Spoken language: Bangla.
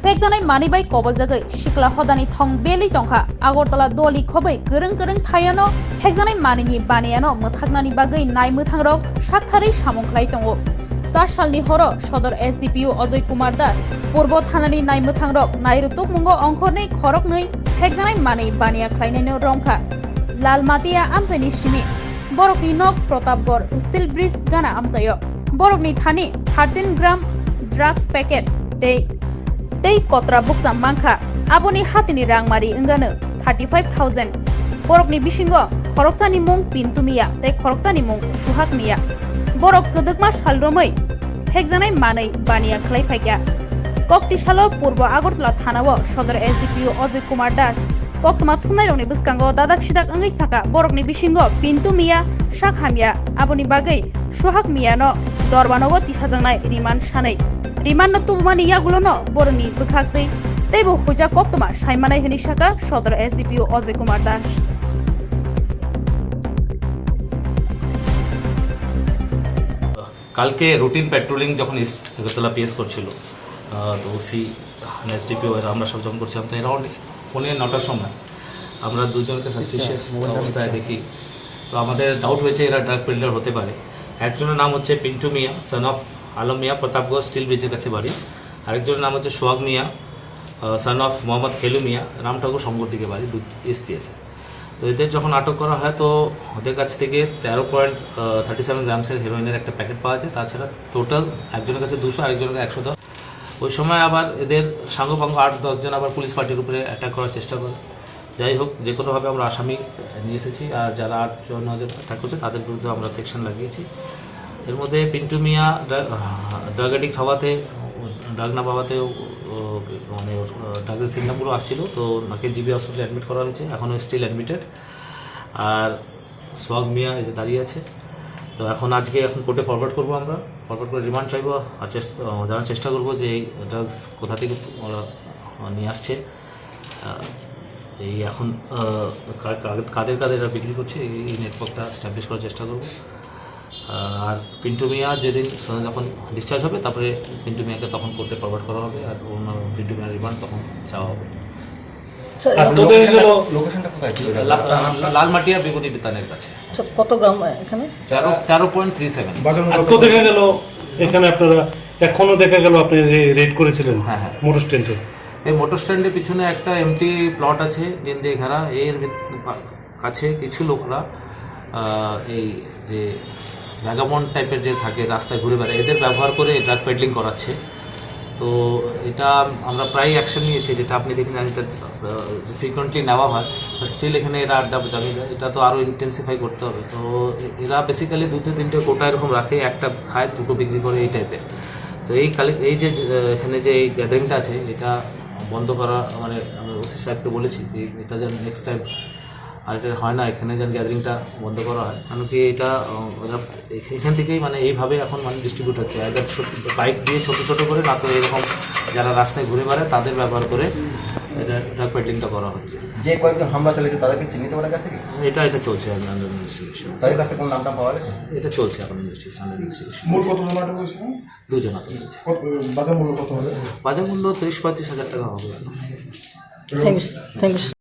फेकजानाय मानिबाय कबल जागै सिखला हदानि थं बेलि तंखा आगरतला दलि खबै गोरों गोरों थायानो फेकजानाय मानिनि बानियानो मोथागनानि बागै नाय मोथांरक साकथारै सामुंख्लाय दङ। 4 सालनि हर सदर एसडिपिओ अजय कुमार दास पूर्व थानानि नाय मोथांरक नायरुतुक मुंगो अंखरनै खरकनै फेकजानाय मानि बानिया ख्लायनायनो रंखा लालमाटिया आमसायनि सिमी बरकनि नक प्रतापगढ़ स्टील ब्रिज गाना आमसायो बरकनि थानि 13 gram drugs packet tei kotra buksa mangkha aboni hatini rangmari ingano 35,000 borokni bisingo khoroksani mung pintumiya tei khoroksani mung suhak miya borok kodokma salromoi phekjanai manai baniya khlai phaikya kokti salo purbo agartala thanao sodor SDPO Ajay Kumar Das koktoma thunai rongni biskango dadak sidak angai saka borokni bisingo pintumiya shakhamya aboni bagai suhak miya no dorbanogo tisajangnai riman sanai remand तुबमानि यागुलोनो बरनि बखाक्तै तैबो हुजा कोक्तमा साइमानाय हनि साका सदर एसडीपीओ अजय कुमार दास কালকে রুটিন পেট্রোলিং যখন ইস্ট আগরতলা পিএস করছিল তো ওসি এসডিপিও আমরা সব যখন করছিলাম তো অ্যারাউন্ড 9টার সময় আমরা দুজনকে সাসপিশিয়াস অবস্থায় দেখি তো আমাদের ডাউট হয়েছে এরা ড্রাগ পেডলার হতে পারে। একজনের নাম হচ্ছে Pintu Mia son of Alam Mia Pratapgarh steel ব্রিজের কাছে বাড়ি, আরেকজনের নাম হচ্ছে সোহাগ মিয়া সন অফ মোহাম্মদ খেলু মিয়া রামঠাকুর সংগর দিকে বাড়ি এসপিএসে। তো এদের যখন আটক করা হয় তো ওদের কাছ থেকে 13.37 গ্রামসের হেরোইনের একটা প্যাকেট পাওয়া যায়। তাছাড়া টোটাল একজনের কাছে 200 আরেকজনের 110। ওই সময় আবার এদের সাঙ্গপাঙ্গ 8-10 জন আবার পুলিশ পার্টির উপরে অ্যাটাক করার চেষ্টা করে। যাই হোক যে কোনোভাবে আমরা আসামি নিয়ে এসেছি আর যারা 8 জন অ্যাটাক করছে তাদের বিরুদ্ধে আমরা সেকশন লাগিয়েছি। এর মধ্যে পিন্টু মিয়া ড্রাগ অ্যাডিক্ট হওয়াতে ড্রাগ না পাওয়াতে মানে ড্রাগের সিগনালগুলো আসছিল তো ওনাকে জিবি হসপিটালে অ্যাডমিট করা হয়েছে, এখনও স্টিল অ্যাডমিটেড। আর সোহাগ মিয়া এই যে দাঁড়িয়ে আছে, তো আজকে কোর্টে ফরওয়ার্ড করবো, আমরা ফরওয়ার্ড করে রিমান্ড চাইবো আর জানার চেষ্টা করবো যে এই ড্রাগস কোথা থেকে নিয়ে আসছে, এই এখন কাদের কাদের বিক্রি করছে এই নেটওয়ার্কটা এস্টাবলিশ করার চেষ্টা করবো। আর পিন্টু মিয়া যেদিন যখন ডিসচার্জ হবে তারপরে পিন্টু মিয়াকে তখন কোর্টে ফরওয়ার্ড করা হবে আর পিন্টু মিয়ার রিমান্ড তখন চাওয়া হবে। লালমাটিয়া বেগুনি বিতানের কাছে। কত গ্রাম এখানে? 13.37। আজকে দেখা গেল এখানে আপনারা এখনো দেখা গেল আপনি রেড করেছিলেন। হ্যাঁ মোটর স্ট্যান্ডে। এই মোটর স্ট্যান্ডের পিছনে একটা এমটি প্লট আছে দিন দিয়ে ঘেরা, এর কাছে কিছু লোকরা এই যে ভ্যাগাবন্ড টাইপের যে থাকে রাস্তায় ঘুরে বেড়ায় এদের ব্যবহার করে ড্রাগ পেডলিং করাচ্ছে। তো এটা আমরা প্রায় অ্যাকশন নিয়েছি, যেটা আপনি দেখেন এটা ফ্রিকোয়েন্টলি নেওয়া হয়, স্টিল এখানে এরা আড্ডা জানি এটা তো আরও ইন্টেন্সিফাই করতে হবে। তো এরা বেসিক্যালি 2-3টে কোটা এরকম রাখে, একটা খায় 2টো বিক্রি করে এই টাইপের। তো এই যে এখানে যে এই গ্যাদারিংটা আছে এটা বন্ধ করা, মানে আমি ওসি সাহেবকে বলেছি যে এটা যেন নেক্সট টাইম আর এটা হয় না, এখানে যেন গ্যাদারিংটা বন্ধ করা হয়। কারণ কি এটা এখান থেকেই মানে এইভাবে এখন মানে ডিস্ট্রিবিউট হচ্ছে, বাইক দিয়ে ছোট ছোট করে না তো এরকম যারা রাস্তায় ঘুরে বেড়ায় তাদের ব্যবহার করে এটা ড্রাগ পেডলিংটা করা হচ্ছে। যে কয়েকজন হামলা চালিয়েছে তাদেরকে চিহ্নিত করা গেছে কি? এটা চলছে আন্ডার ইনভেস্টিগেশন। তাদের কাছে কোন নামটা পাওয়া গেছে? এটা চলছে এখন ইনভেস্টিগেশন। মূল কত টাকা হয়েছিল? 2 জন আটক হয়েছে। বাজার মূল্য কত হবে? বাজার মূল্য 30-35 হাজার টাকা হবে। Thank you.